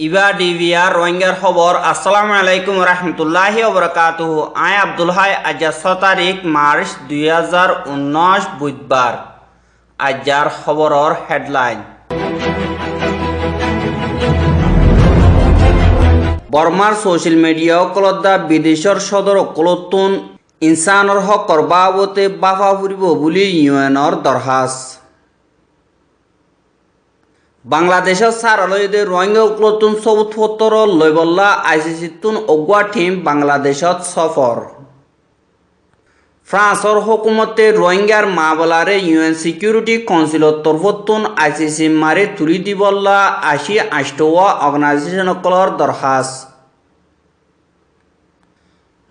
ইবা DVR রোহিঙ্গার খবর। আসসালামু আলাইকুম রহমতুল্লাহি ওবরাকাতুহু। I Abdul high. আজ 6 তারিখ মার্চ 2019 বুধবার। আজার খবরের হেডলাইন। বর্মার সোশ্যাল মিডিয়া কলদ্দা বিদেশর সদর কলতুন ইনসানর হকর বাবতে বাফা ফুরিব বুলি ইউএনর দরখাস্ত। বাংলাদেশের সারালয়দে রোহিঙ্গা উকলতুন সবুত ফতর লইবল্লা আইসিসিতুন অগুয়া টিম বাংলাদেশত সফর। ফ্রান্সর হুকুমতে রোহিঙ্গার মামলারে ইউএন সিকিউরিটি কাউন্সিলত তরফতুন আইসিসি মারে তুলি দিবল্লা 80 অর্গানাইজেশনকলর দরখাস্ত।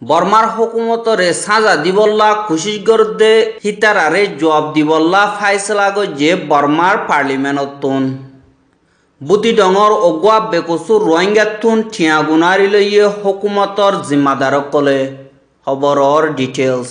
বর্মার হুকুমতরে সাজা দিবল্লা কোশিশ গরদে হিতারারে জবাব দিবল্লা ফাইসলা গজে বর্মার পার্লিমেন্টতুন। বুতি ডঙর অগুয়া বেকসুর রোহিঙ্গাতুন ঠিয়াগুনারি লইয়ে হুকুমতর জিম্মাদারক কলে। খবরর ডিটেলস।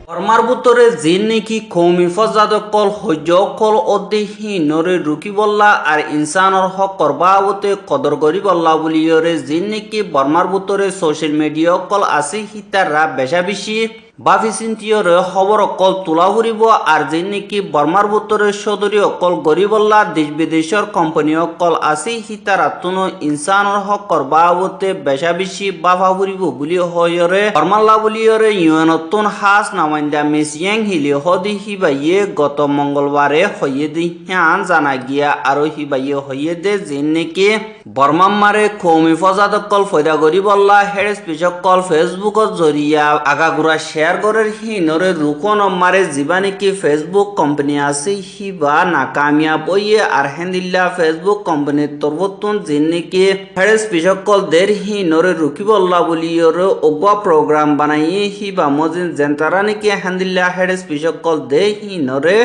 বর্মার বুতরে যে নাকি কৌমি ফজাদকল সহ্যকল অদেহী নরে রুকিবল্লা আর ইনসানর হক করবাবতে কদর করিবল্লা বুলিয়রে যে নাকি বর্মার বুতরে সোশ্যাল মিডিয়া কল আছে হিতাররা বেশা বেশি বাফি চিন্তিয়রে খবর অকল তোলা ফুরিব আর যে নাকি বর্মার বুতরে সদরী অকল গরিবল্লা দেশ বিদেশের কোম্পানি অকল আছে হিতারাতুন ইনসানর হক করবাবতে বেশা বেশি বাফা ফুরিব বুলি হয়রে বর্মাল্লা বুলিয়রে ইউএনতুন হাস নামাইন্দা মেসিয়াং হিলি হদি হিবাইয়ে গত মঙ্গলবারে হইয়ে দি হ্যান জানা গিয়া আর হিবাইয়ে হইয়ে দে যে নাকি বর্মাম্মারে কৌমি ফজাদকল ফয়দা গরিবল্লা হেড স্পিচকল ফেসবুকত জরিয়া আগাগুড়া শেয়ার করার হিনরে রুকন মারে জীবানি কি ফেসবুক কোম্পানি আছে হিবা নাকামিয়াব হইয়ে আর হেন্দিল্লা ফেসবুক কোম্পানির তরফতুন যে নাকি হেড স্পিচকল দের হিনরে রুকিবল্লা বলিয়রে অগুয়া প্রোগ্রাম বানাইয়ে হিবা মজিন জেন্টারা নাকি হেন্দিল্লা হেড স্পিচকল দে হিনরে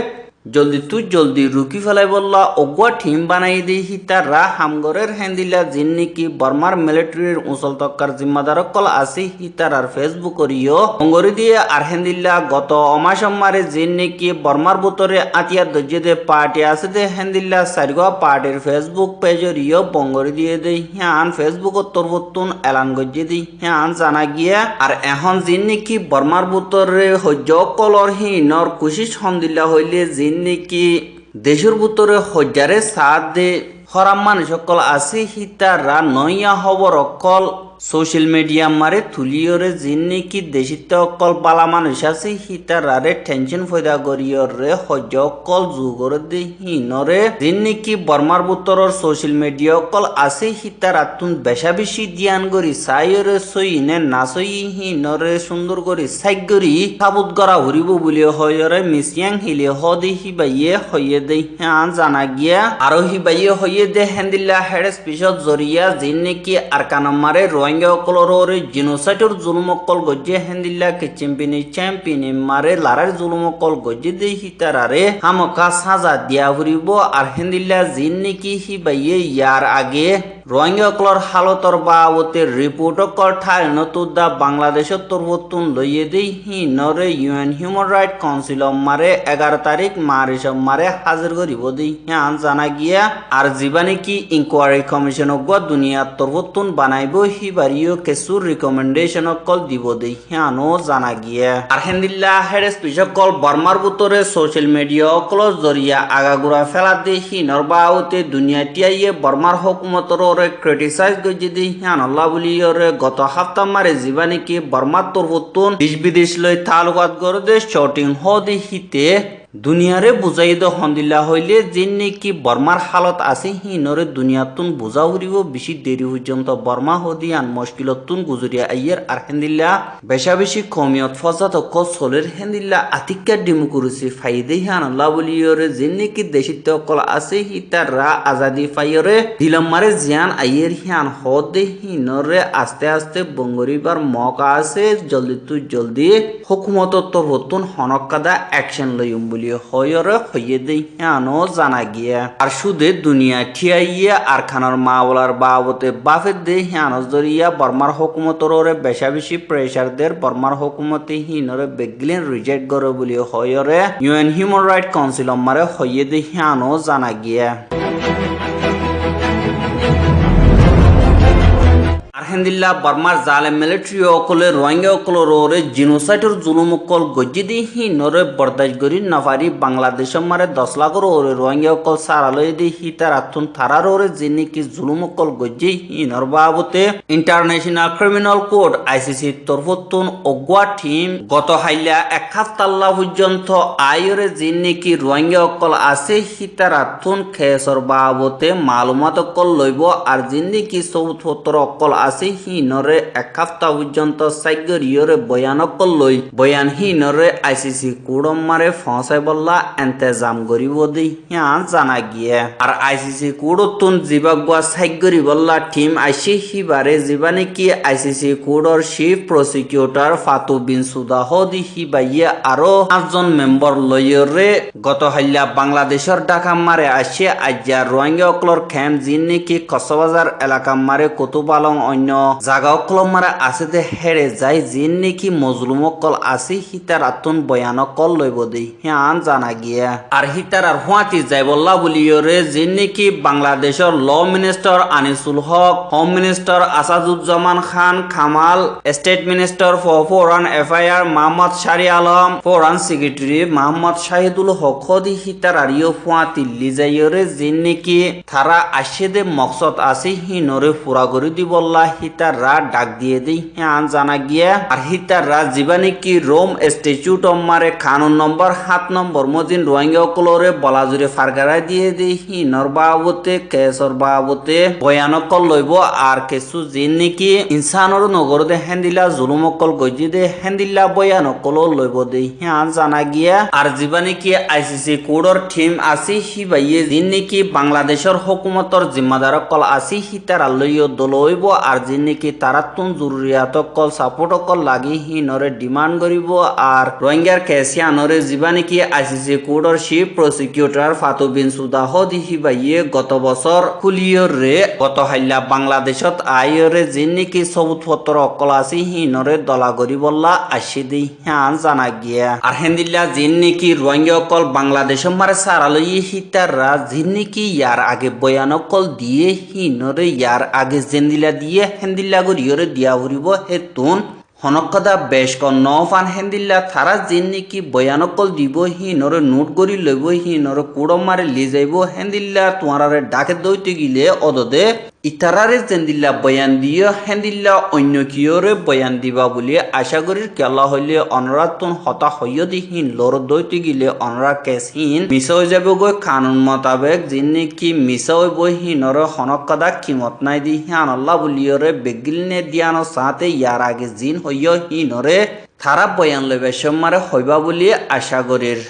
জলদি রুকি ফেলাই বললা অগুয়া টিম বানাই দিয়ে হিতাররা হামগরের হেন্দিল্লা জিন নাকি বর্মার মিলিটারির উঁচল তক্কার জিম্মাদারক কল আছে হিতার আর ফেসবুকরিও অঙ্গরি দিয়ে আর হেন্দিল্লা গত অমাসম্মারে জিন নাকি বর্মার বুতরে আতিয়া দজ্জে পার্টি আছে দে হেন্দিল্লা সারিগা পার্টির ফেসবুক পেজরিও বঙ্গরি দিয়ে দে হ্যান ফেসবুকত তরবতুন এলান গজ্জে দি হ্যান জানা গিয়া আর এখন জিন নাকি বর্মার বুতরে সহ্য কলর হিনর কুশিস হন্দিল্লা হইলে জিন নাকি দেশের ভিতরে হজারে সাথ দে হরাম মানুষ সকল আছে হিতারা নইয়া খবর অকল সোশ্যাল মিডিয়া মারে তুলিয়রে জিন নাকি দেশিত অকল বালা মানুষ আছে হিতারারে টেনশন ফয়দা করিয়রে হজ অকল যুগর দে হিনরে জিন নাকি বর্মার বুতরর সোশ্যাল মিডিয়া অকল আছে হিতারাতুন বেশা বেশি ধ্যান করি সাইরে সইনে না সই হিনরে সুন্দর করি সাইক করি সাবুত করা হরিব বলে হয়রে মিসিয়াং হিলে হদে হিবাইয়ে হইয়ে দে হ্যাঁ জানা গিয়া আরো হিবাইয়ে হইয়ে দে হেন্দিল্লা হেড স্পিচত জরিয়া জিন নাকি আর কানমারে রোহিঙ্গা অকলরে জিনোসাইডর জুলুম অকল গজ্জে হেন্দিল্লা কে চ্যাম্পিয়নি মারে লারার জুলুম অকল গজ্জে দে হিতারারে হামকা সাজা দিয়া ফুরিব আর হেন্দিল্লা জিন নাকি হিবাইয়ে ইয়ার আগে রোহিঙ্গা অকলর হালতর বাবতে রিপোর্ট অকল ঠাই নতুদা বাংলাদেশের তরফতুন লইয়ে দেই হিনরে ইউএন হিউম্যান রাইট কাউন্সিল মারে 11 তারিখ মার্চ মারে হাজির করিব দেই হ্যাঁ জানা গিয়া আর জীবানি কি ইনকোয়ারি কমিশন অগুয়া দুনিয়ার তরফতুন বানাইব হিবারিও কেসুর রিকমেন্ডেশন অকল দিব দেই হ্যাঁও জানা গিয়া আর হেন্দিল্লা হেড স্পিচকল বর্মার বুতরে সোশ্যাল মিডিয়া অকল জরিয়া আগাগুড়া ফেলা দে হিনর বাবতে দুনিয়া টিয়াইয়ে বর্মার হুকুমতর ক্রিটিসাইজ গজ্জে দি হ্যান আল্লাহ বলিয়রে গত হাফতা মারে জীবানি কি বর্মার তরফতুন দেশ বিদেশ লই তালুকাত গরদে শটিং হদি হিতে দুনিয়ারে বুঝাই দ হন্দিল্লা হইলে যে নাকি বর্মার হালত আছে হিনরে দুনিয়াতুন বুঝা উড়িব বেশি দেরি পর্যন্ত বর্মা হদিয়ান মুশকিলতুন গুজরিয়া আইয়ের আর হেন্দিল্লা বেশা বেশি কমিয়ত ফজাত অকল সোলের হেন্দিল্লা আতিকা ডেমোক্রেসি ফাইদে হ্যান আল্লাহ বলিয়রে যে নাকি দেশিত অকল আছে হিতাররা আজাদি ফাইয়রে দিলম্মারে জিয়ান আইয়ের হ্যান হদে হিনরে আস্তে আস্তে বঙ্গরিবার মকা আছে জলদি হুকুমত তরফতুন হনকাদা অ্যাকশন লইম বলি হয়রে হইয়ে দেই হানো জানা গিয়া আর সুদে দুনিয়া ঠিয়াইয়া আর খানার মাওলার বাবতে বাফের দে হানস দরিয়া বর্মার হুকুমতর বেশা বেশি প্রেসার দের বর্মার হুকুমতে হিনরে বেগলিন রিজেক্ট করে বলি হয়রে ইউএন হিউম্যান রাইট কাউন্সিল মারে হইয়ে দেই হানো জানা গিয়া আলহামদুলিল্লাহ বর্মার জালেম মিলিটারি অকলে রোহিঙ্গা অকলরে জিনোসাইডর জুলুম অকল গজ্জি দি হিনরে বরদাস্ত করি নাফারি বাংলাদেশের মারে 10 লাখর ওরে রোহিঙ্গা অকল সারালয় দি হিতার আতুন থারার ওরে যিনি কি জুলুম অকল গজ্জি হিনর বাবতে ইন্টারন্যাশনাল ক্রিমিনাল কোর্ট আইসিসি তরফতুন অগুয়া টিম গত হাইলা 1 সপ্তাহ পর্যন্ত আইরে যিনি কি রোহিঙ্গা অকল আছে হিতার আতুন খেসর বাবতে মালুমাত অকল লইব আর যিনি কি 74 অকল আছে হিনরে 1 সপ্তাহ পর্যন্ত সাইগরিয়রে বয়ান করলই বয়ান হিনরে আইসিসি কোড়ম মারে ফসাই বললা ইন্তজাম করিব দি হিয়ান জানা গিয়ে আর আইসিসি কোড়তুন জিবাগবা সাইগরি বললা টিম আইসি হিবারে জিবানে কি আইসিসি কোড়র চিফ প্রসিকিউটর ফাতু বিন সুদাহ দি হিবাইয়ে আরো 5 জন মেম্বার লয়রে গত হাইলা বাংলাদেশের ঢাকা মারে আসে আজ্জা রোহিঙ্গা অকলর ক্যাম্প জিনে কি কক্সবাজার এলাকা মারে কুতুবালং জাগা অকল মারা আছে দে হেরে যাই যিন নাকি মজলুম অকল আছে হিতার আতুন বয়ান অকল লইব দি হিয়ান জানা গিয়া আর হিতার আর হুয়াতি যাই বল্লা বলিয়রে যিন নাকি বাংলাদেশের law minister Anisul Haque home minister Asaduzzaman Khan Kamal state minister for foreign affair Mohammad Shahriar Alam foreign secretary Mohammad Shahidul Haque দি হিতার আরিও হুয়াতি লিজাইয়রে যিন নাকি থারা আসে দে মকসদ আছে হিনরে পুরা করে দি বল্লা হিতাররা ডাক দিয়ে দেই হ্যাঁ জানা গিয়া আর হিতাররা জীবানি কি রোম স্ট্যাচুট মারে কানুন নম্বর 7 নম্বর মজিন রোহিঙ্গা অকলরে বলাজুরে ফারগারা দিয়ে দেই হিনর বাবতে কেসর বাবতে বয়ান অকল লইব আর কিছু জিন নাকি ইনসানর নগর দে হেন্দিলা জুলুম অকল গজি দে হেন্দিলা বয়ান অকল লইব দেই হ্যাঁ জানা গিয়া আর জীবানি কি আইসিসি কোডর টিম আসি হিবাইয়ে জিন নাকি বাংলাদেশের হুকুমতর জিম্মাদার অকল আসি হিতার আল্লইয় দলইব আর যিনি কি তারাতুন জরুরিয়াত অকল সাপোর্ট অকল লাগি হিনরে ডিমান্ড করিব আর রোহিঙ্গার কেসিয়ানরে জীবানি কি আইসিসি কোডর চিফ প্রসিকিউটর ফাতু বিন সুদাহ দিহি বাইয়ে গত বছর খুলিয়রে গত হাইলা বাংলাদেশত আইরে যিনি কি সবুতপত্র অকল আছে হিনরে দলা করিবল্লা আসি দি হ্যাঁ জানা গিয়া আর হেন্দিল্লা যিনি কি রোহিঙ্গা অকল বাংলাদেশের মারে সারালই হিতাররা যিনি কি ইয়ার আগে বয়ান অকল দিয়ে হিনরে ইয়ার আগে জেন্দিলা দিয়ে হেন্দিল্লা গরিয়রে দিয়া হরিব হেতুন হনকদা বেশ ক নফান হেন্দিল্লা থারা যিনি কি বয়ানকল দিব হিনরে নোট করি লইব হিনরে কুড়ম মারে লি যাইব হেন্দিল্লা তোমারে ডাকে দইতে গিলে অদদে ইতারারে জেন্দিল্লা বয়ান দিয়ে হেন্দিল্লা অন্য কিয়রে বয়ান দিবা বলি আশা করি কেলা হইলে অনরাতুন হতা হইয় দিহীন লর দইতে গিলে অনরা কেসহীন মিশা হয়ে যাবে গই কানুন মোতাবেক যিনি কি মিশা হইব হিনরে হনকদা কিমত নাই দিহি আনল্লা বলিয়রে বেগিলনে দিয়ানো সাথে ইয়ার আগে জিন হইয় হিনরে থারা বয়ান লইবে সম্মারে হইবা বলি আশা করির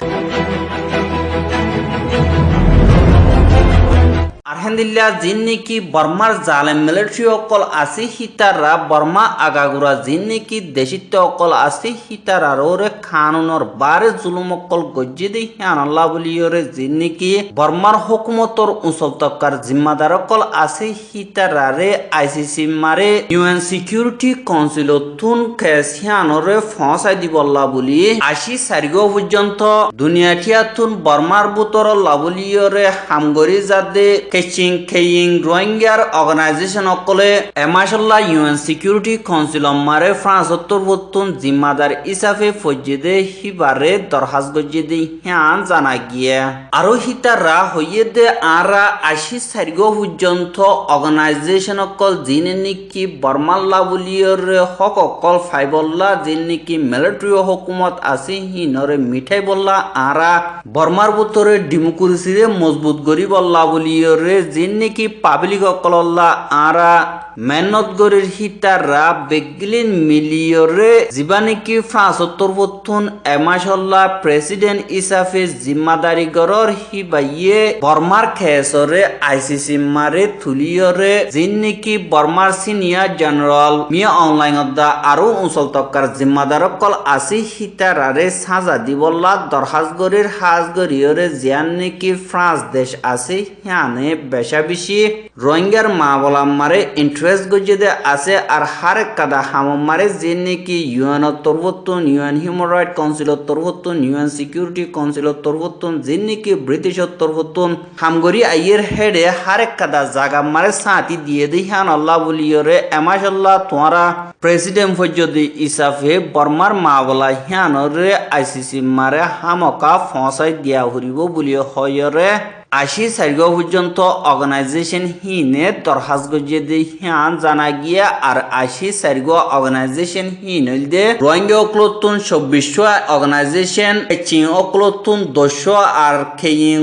আলহামদুলিল্লাহ যিনি কি বর্মার জালেম মিলিটারি অকল আছে হিতাররা বর্মা আগাগুড়া যিনি কি দেশিত্ব অকল আছে হিতারার ওরে কানুনর বারে জুলুম অকল গজ্জি দি আল্লাহ বলিয়রে যিনি কি বর্মার হুকুমতর উঁচল তক্কার জিম্মাদার অকল আছে হিতারারে আইসিসি মারে ইউএন সিকিউরিটি কাউন্সিল তুন কেসিয়ানরে ফসাই দিবল্লা বলি 84 পর্যন্ত দুনিয়াটিয়া তুন বর্মার বুতর লাবলিয়রে হামগরি যাদে কেচিং কেইং রোহিঙ্গার অর্গানাইজেশন অকলে এমাশাল্লাহ ইউএন সিকিউরিটি কাউন্সিল মারে ফ্রান্স উত্তরবর্তন জিম্মাদার হিসাবে ফজ্জিদে হিবারে দরহাজ গজ্জিদে হ্যাঁ জানা গিয়া আরো হিতারা হইয়ে দে আরা 84 পর্যন্ত অর্গানাইজেশন অকল যিনি নাকি বর্মাল্লা বলিয়র হক অকল ফাইবল্লা যিনি নাকি মিলিটারি হুকুমত আছে হিনরে মিঠাই বললা আরা বর্মার বুতরে ডেমোক্রেসিরে মজবুত করি বললা বলিয়রে জিন নেকি পাবলিক অকলল্লা আরা মেহনত গরির হিতারা বেগলিন মিলিয়রে জিবানিকি ফ্রান্স তরবতুন এমাশল্লা প্রেসিডেন্ট ইসাফে জিম্মাদারি গরর হিবাইয়ে বর্মার খেসরে আইসিসি মারে তুলিয়রে জিন নেকি বর্মার সিনিয়র জেনারেল মিয়া অনলাইন দা আরো অঞ্চল তক্কার জিম্মাদারক কল আসি হিতারারে সাজা দিবল্লা দরহাজ গরির হাজ গরিয়রে জিয়ান নেকি ফ্রান্স দেশ আছে হিয়ানে বেশা বেশি রোহিঙ্গার মা বলা মারে ইন্টারেস্ট গজিদে আছে আর হার কাদা হাম মারে যে নাকি ইউএন তরবতুন ইউএন হিউম্যান রাইট কাউন্সিল তরবতুন ইউএন সিকিউরিটি কাউন্সিল তরবতুন যে নাকি ব্রিটিশ তরবতুন হামগরি আইয়ের হেডে হার কাদা জাগা মারে সাথী দিয়ে দি হান আল্লাহ বলিয়রে এমাশাল্লাহ তোমারা প্রেসিডেন্ট ফজদি ইসাফে বর্মার মা বলা হিয়ানরে আইসিসি মারে হামকা ফসাই দিয়া হরিব বলিয় হয়রে 80 পর্যন্ত অর্গানাইজেশন হিনে দরখাস্ত গজিয়ে দিয়ে হিয়ান জানা গিয়া আর 80 অর্গানাইজেশন হিন দে রোহিঙ্গা অকলতুন 24 অর্গানাইজেশন চীন অকলতুন 200 আর খেইং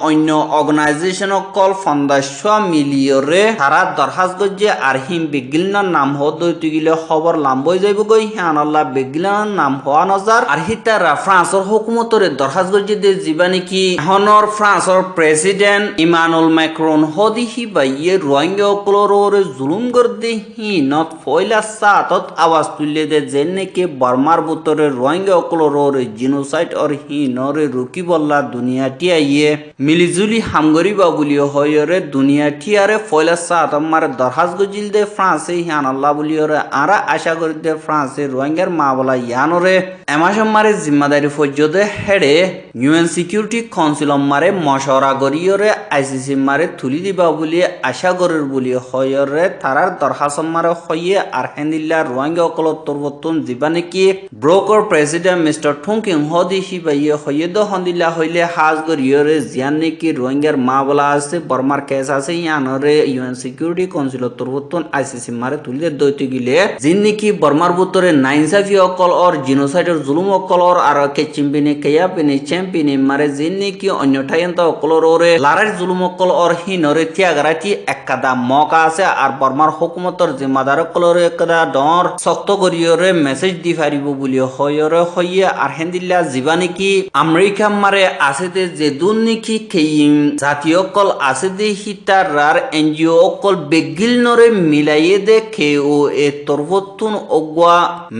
অন্য অর্গানাইজেশন অকল 1500 মিলিয়রে তারা দরখাস্ত গজিয়ে আর হিম বিগিলনার নাম হতে গেলে খবর লাম্বই যাইব গই হিয়ান আল্লাহ বিগিলনার নাম হওয়া নজার আর হিতারা ফ্রান্সর হুকুমতরে দরখাস্ত গজিয়ে দিয়ে জীবানি কি হনর ফ্রান্সর প্রেসিডেন্ট ইমানুল ম্যাক্রন হদি হিবাইয়ে রোহিঙ্গা অকলরে জুলুম গর্দে হিনত ফয়লা সাতত আওয়াজ তুলে দে যেনে কে বর্মার বুতরে রোহিঙ্গা অকলরে জিনোসাইড আর হিনরে রুকি বল্লা দুনিয়া টিয়াইয়ে মিলিজুলি হামগরিবা বলি হয়রে দুনিয়া টিয়ারে ফয়লা সাত আমার দরহাজ গজিল দে ফ্রান্সে হিয়ান আল্লাহ বলিয়রে আরা আশা করি দে ফ্রান্সে রোহিঙ্গার মা বলা ইয়ানরে এমাসম মারে জিম্মাদারি ফজ্জদে হেডে ইউএন সিকিউরিটি কাউন্সিল মারে মশওরা গরিয়রে আইসিসি মারে তুলি দিবা বলি আশা গরের বলি হয়রে তারার দরখাসম মারে হইয়ে আর হেন্দিল্লা রোহিঙ্গা অকল তরবতুন জীবানে কি ব্রোকার প্রেসিডেন্ট মিস্টার ঠুংকিং হদি হিবাইয়ে হইয়ে দ হন্দিল্লা হইলে হাজ গরিয়রে জিয়ান নেকি রোহিঙ্গার মা বলা আছে বর্মার কেস আছে ইয়ানরে ইউএন সিকিউরিটি কাউন্সিল তরবতুন আইসিসি মারে তুলি দে দইতে গিলে জিন নেকি বর্মার বুতরে নাইনসাফি অকল অর জিনোসাইডের জুলুম অকল অর আর কে চিম্পিনে কেয়া পিনে চ্যাম্পিনে মারে জিন নেকি অন্য ঠাইয়ন্ত অকলর লারার জুলুম অকল অর হিনরে ত্যাগারাটি এককাদা মকা আছে আর বর্মার হুকুমতর জিম্মাদার অকলরে একদা ডর শক্ত করিয়রে মেসেজ দি পারিব বলি হয়রে হইয়ে আর হেন্দিল্লা জীবানি কি আমেরিকা মারে আছে যে দুর্নীতি খেইম জাতীয় অকল আছে দে হিতার এনজিও অকল বেগিল নরে মিলাইয়ে দে খেও এ তরবতুন অগুয়া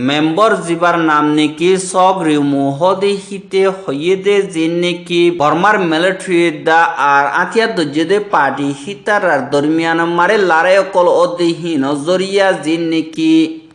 মেম্বার জিবার নাম নেকি সব রিমুহ দে হিতে হইয়ে দে যে নেকি বর্মার মিলিটারি দা আর আতিয়া দজ্জেদে পার্টি হিতার দরমিয়ান মারে লারে অকল অদেহীন জরিয়া জিন নেকি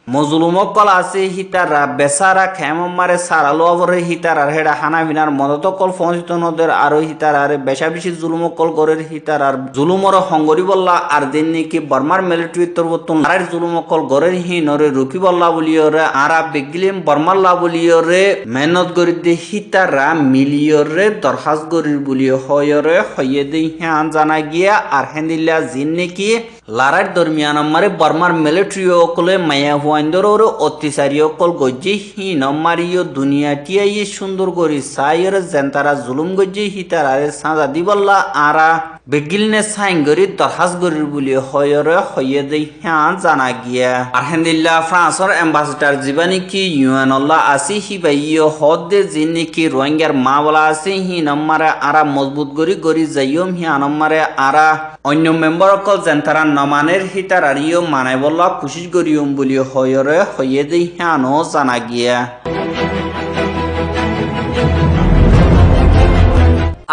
মজলুম অকল আছে হিতারা বেসারা খেম মারে সারালো অবরে হিতার আর হেডা হানা বিনার মদত অকল ফঞ্চিত নদের আরো হিতার আর বেশা বেশি জুলুম অকল গরের হিতার আর জুলুমর হঙ্গরি বল্লা আর দিন নাকি বর্মার মিলিটারি তরবতুন আর জুলুম অকল গরের হিনরে রুকি বল্লা বলিয়রে আরা বেগিলিম বর্মাল্লা বলিয়রে মেহনত গরি দে হিতারা মিলিয়রে দরখাস্ত গরির বলিয় হয়রে হইয়ে দে হিয়ান জানা গিয়া আর হেন্দিল্লা জিন নাকি লারার দরমিয়ান মারে বর্মার মিলিটারি অকলে মায়া হুয়াইন্দর অত্যাচারী অকল গজ্জি হিন মারিও দুনিয়া টিয়াই সুন্দর করি সাইয়ের জেন্তারা জুলুম গজ্জি হিতার আরে সাজা দিবল্লা আরা বেগিলনে সাইন গরি দরখাস্ত গরির বলি হয়রে হইয়ে দে হিয়ান জানা গিয়া আর হেন্দিল্লা ফ্রান্সর এম্বাসেডার জীবানি কি ইউএন আল্লাহ আসি হিবাইও হদ দে জিনি কি রোহিঙ্গার মা বলা আছে হিন মারে আরা মজবুত গরি গরি যাইম হিয়ান মারে আরা অন্য মেম্বার অকল জেন্তারা নমানের হিতার আরিও মানাই বল্লা কুশিস গরিয়ম বলি হয়রে হইয়ে দে হিয়ানো জানা গিয়া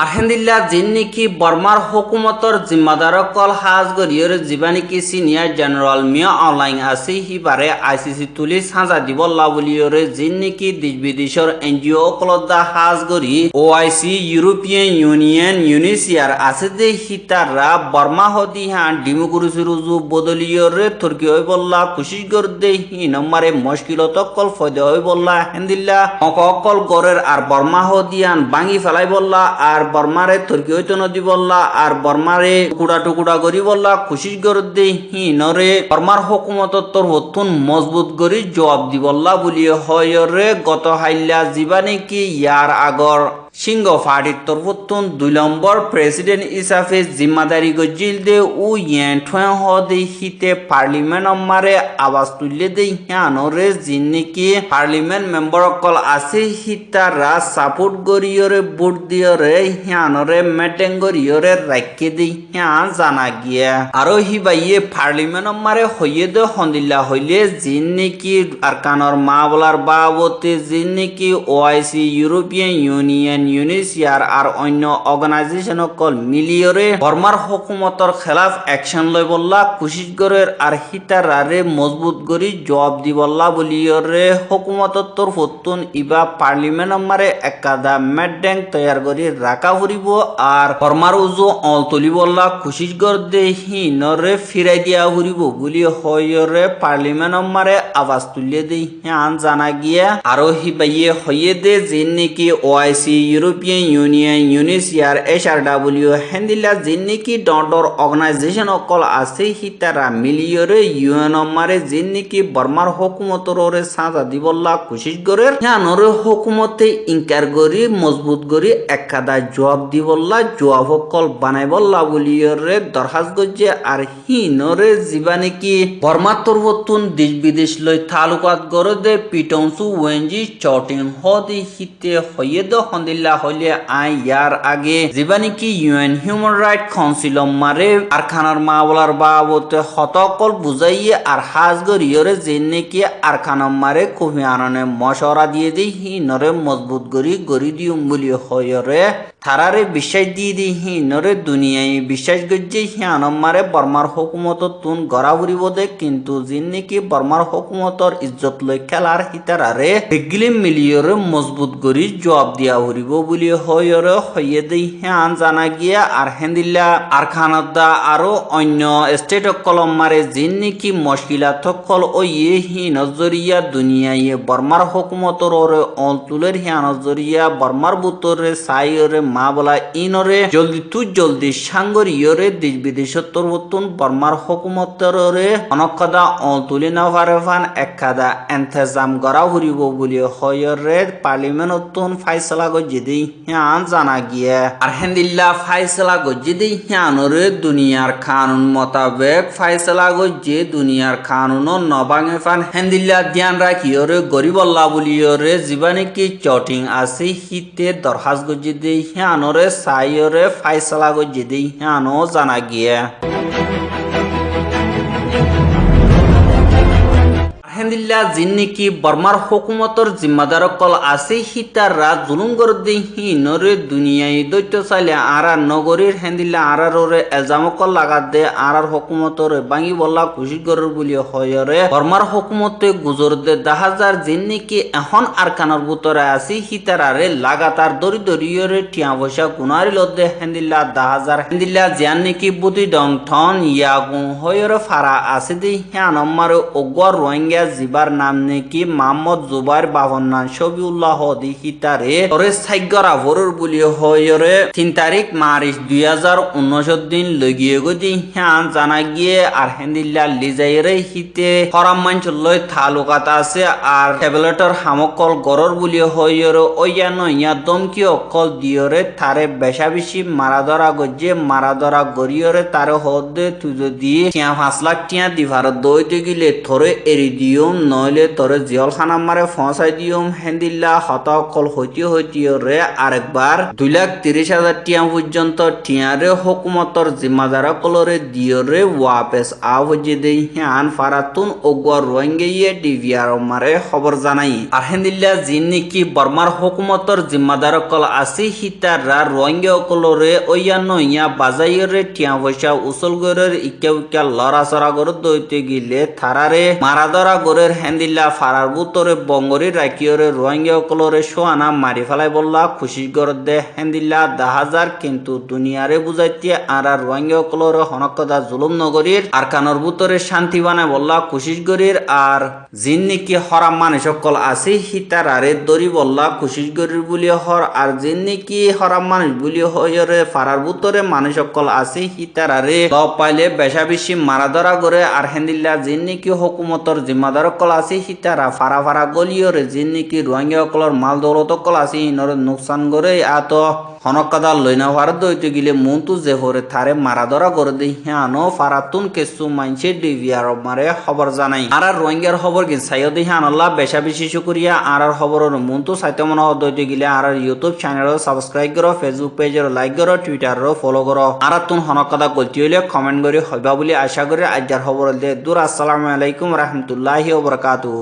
আলহামদুলিল্লাহ জিন নাকি বর্মার হুকুমতর জিম্মাদার কল হাজ গরিয়র জীবানি কি সিনিয়র জেনারেল মিয়া অনলাইন আছে হিবারে আইসিসি তুলি সাজা দিবল্লা বলিয়রে জিন নাকি দেশ বিদেশর এনজিও কলদা হাজ গরি ওআইসি ইউরোপিয়ান ইউনিয়ন ইউনিসিয়ার আছে যে হিতারা বর্মা হদি হান ডেমোক্রেসি রুজু বদলিয়রে তুর্কি হই বল্লা কুশিস গর দে হি নম্বরে মুশকিলত কল ফয়দা হই বল্লা আলহামদুলিল্লাহ অকল গরের আর বর্মা হদিয়ান ভাঙি ফেলাই বল্লা আর বর্মারে তুর্কি হইতো নদী বললা আর বর্মারে টুকুড়া টুকুড়া করি বললা খুশি করে দে হিনরে বর্মার হুকুমত তোর হতুন মজবুত করি জবাব দি বললা বলিয়ে হয় রে গত হাইল্লা জীবানে কি ইয়ার আগর সিংহ পার্টির তরফতুন 2 নম্বর প্রেসিডেন্ট হিসাবে জিম্মাদারি গজিল দে ও ইয়ান ঠোয়া হদে হিতে পার্লিমেন্ট মারে আওয়াজ তুললে দে হিয়ানরে জিন্নিকি পার্লিমেন্ট মেম্বার অকল আছে হিতারা সাপোর্ট গরিয়রে ভোট দিয়রে হিয়ানরে মেটেং গরিয়রে রাখকে দে হিয়ান জানা গিয়া আরো হিবাইয়ে পার্লিমেন্ট মারে হইয়ে দে হন্দিল্লা হইলে জিন্নিকি আরকানর মা বলার বাবতে জিন্নিকি ওআইসি ইউরোপিয়ান ইউনিয়ন ইউনিসিয়ার আর অন্য অর্গানাইজেশন কল মিলিয়রে বর্মার হুকুমতর খেলাফ অ্যাকশন লই বললা কুশিশ গরের আর হিতারারে মজবুত করি জবাব দি বললা বলিয়রে হুকুমতর তরফতুন ইবা পার্লিমেন্ট মারে একাদা মেড্যাং তৈয়ার করি রাখা ফুরিব আর বর্মার উজু অল তুলি বললা কুশিশ গর দে হিনরে ফিরাই দিয়া ফুরিব বলি হয়রে পার্লিমেন্ট মারে আওয়াজ তুলিয়ে দে হিয়ান জানা গিয়া আরো হিবাইয়ে হইয়ে দে জিন্নিকি ওআইসি ইউরোপিয়ান ইউনিয়ন ইউনিসিয়ার SRW হেন্দিলা জিন্নিকি ডর অর্গানাইজেশন অকল আছে হিতারা মিলিয়রে ইউএন মারে জিন্নিকি বর্মার হুকুমতরে সাজা দিবল্লা কুশিশ গরের হিয়ানরে হুকুমতে ইনকার গরি মজবুত গরি একাদা জবাব দিবল্লা জবাব অকল বানাই বল্লা বলিয়রে দরখাস গজে আর হিনরে জীবানিকি বর্মার তরফতুন দেশ বিদেশ লই তালুকাত গরে দে পিটংসু ওয়েঞ্জি চটিং হদি হিতে হইয়ে দ হন্দিল্লা হইলে আই ইয়ার আগে জীবানিকি ইউএন হিউম্যান রাইট কাউন্সিল মারে আর খানার মাওলার বাবতে হতকল বুঝাইয়ে আর হাজ গরিয়রে জেনেকি আর খানার মারে কফি আননে মশরা দিয়ে দি হিনরে মজবুত গরি দিউম বলি হয়রে থারারে বিশ্বাস দিয়ে দি হিনরে দুনিয়ায় বিশ্বাস গজ্জে হিয়ানম মারে বর্মার হুকুমত তুন গড়া ফুরিব দে কিন্তু জিন্নিকি বর্মার হুকুমতর ইজ্জত লই খেলার হিতারারে বেগিলে মিলিয়রে মজবুত গরি জবাব দিয়া ফুরিব বলি হয়রে হইয়ে দে হিয়ান জানা গিয়া আর হেন্দিল্লা আর খানাদা আরো অন্য স্টেট কলম মারে জিন্নিকি মশকিলা থকল ও ইয়ে হি নজরিয়া দুনিয়ায় বর্মার হুকুমতর ওরে অল তুলের হিয়া নজরিয়া বর্মার বুতরে সাইরে মা বলা ইনরে জলদি সাঙ্গরিয়রে দেশ বিদেশত তরবতুন বর্মার হুকুমতরে অনকদা অল তুলি না ফারেফান একাদা এন্তেজাম করা ফুরিব বলি হয়রে পার্লিমেন্টতুন ফাইসলা গজ্জি দি হিয়ান জানা গিয়া আর হেন্দিল্লা ফাইসলা গজ্জি দি হিয়ানরে দুনিয়ার কানুন মোতাবেক ফাইসলা গজ্জি দুনিয়ার কানুন নবাঙে ফান হেন্দিল্লা ধ্যান রাখিয়রে গরিবল্লা বলিয়রে জীবানিকি চটিং আছে হিতে দরখাস গজ্জি দি হিয়ানরে সাইয়রে ফাইসলা গজ্জি দি হিয়ানো জানা গিয়া হেন্দিল্লা জিন্নিকি বর্মার হুকুমতর জিম্মাদার কল আছে হিতারা জুলুম করে দি হিনরে দুনিয়ায় দৈত্য চাইলে আরার নগরীর হেন্দিল্লা আরারে এলজাম কল লাগাত দে আরার হুকুমতরে বাঙি বল্লা কুশি গরের বলি হয়রে বর্মার হুকুমতে গুজর দে দাহাজার জিন্নিকি এখন আর কানার বুতরে আছে হিতারারে লাগাতার দরিদরিয়রে টিয়া পয়সা গুনারি লদে হেন্দিল্লা দাহাজার হেন্দিল্লা জিয়ান্নিকি বুতি ডং ঠন ইয়াগুন হয়রে ফারা আছে দি হিয়ানম্মারে ওগর রোহিঙ্গা জিবার নাম নেকি মোহাম্মদ জুবাইর বাবন্নান শবিউল্লাহ দি হিতারে তরে সাইগরা ভরর বলি হয়রে 3 তারিখ মার্চ 2019 দিন লগিয়ে গদি হিয়ান জানা গিয়ে আর হেন্দিল্লা লিজাইরে হিতে হরাম মাঞ্চলই তালুকাত আছে আর ট্যাবলেটর হামকল গরর বলি হয়রে ওয়ানো ইয়া দমকি অকল দিয়রে তারে বেশা বেশি মারা ধরা গজ্জে মারা ধরা গরিয়রে তারে হদে তুজো দিয়ে 5 লাখ টিয়া দিভার দইতে গিলে থরে এরি দিও নইলে তোরে জিয়ল খানা মারে ফসাই দিওম হেন্দিল্লা হতকল হইতে আরেকবার 2,30,000 টিয়া পর্যন্ত টিয়ারে হুকুমতর জিম্মাদারা কলরে দিয়রে ওয়াপেস আওজে দেই হিয়ান ফারাতুন ওগর রোহিঙ্গিয়ে ডিভিআর মারে খবর জানাই আর হেন্দিল্লা জিন্নিকি বর্মার হুকুমতর জিম্মাদার কল আসি হিতারা রোহিঙ্গা কলরে ওয়ানো ইয়া বাজাইরে টিয়া পয়সা উসল গরের ইকা লড়াচড়া করে দইতে গিলে থারারে মারাদরা গরের হেন্দিল্লা ফারার বুতরে বঙ্গরি রাখিয়রে রোহিঙ্গা কলরে সোয়ানা মারি ফেলাই বললা খুশি গর দে হেন্দিল্লা দাহাজার কিন্তু দুনিয়ারে বুঝাইতে আর রোহিঙ্গা কলরে হনকদা জুলুম নগরীর আর কানর বুতরে শান্তি বানায় বললা খুশি গরির আর জিন্নিকি হরাম মানুষ সকল আছে হিতারারে দরি বললা খুশি গরির বলি হর আর জিন্নিকি হরাম মানুষ বলি হয়রে ফারার বুতরে মানুষ সকল আছে হিতারারে ল পাইলে বেশা বেশি মারা ধরা করে আর হেন্দিল্লা জিন্নিকি হুকুমতর জিম্মাদার কল আছে হিতারা ফারা ফারা গলিয়রে জিন নাকি রোহিঙ্গা কলর মাল দৌলত কল আছে ইনরে নুকসান করে আত হনকাদার লইনা ভারত দইতে গিলে মন্তু যে হরে থারে মারা ধরা করে দি হিয়ানো ফারাতুন কেসু মাইনছে ডিভিয়ার মারে খবর জানাই আর রোহিঙ্গার খবর কি সাইয় দি হিয়ান আল্লাহ বেশা বেশি শুকরিয়া আর খবরের মন্তু সাইতে মনে দইতে গিলে আর ইউটিউব চ্যানেল সাবস্ক্রাইব করো ফেসবুক পেজের লাইক করো টুইটার ফলো করো আর তুন হনকাদা গলতি হইলে কমেন্ট করে হইবা বলে আশা করি আজকের খবর দে দূর আসসালামু আলাইকুম রহমতুল্লাহি ওয়া বারাকাতুহু।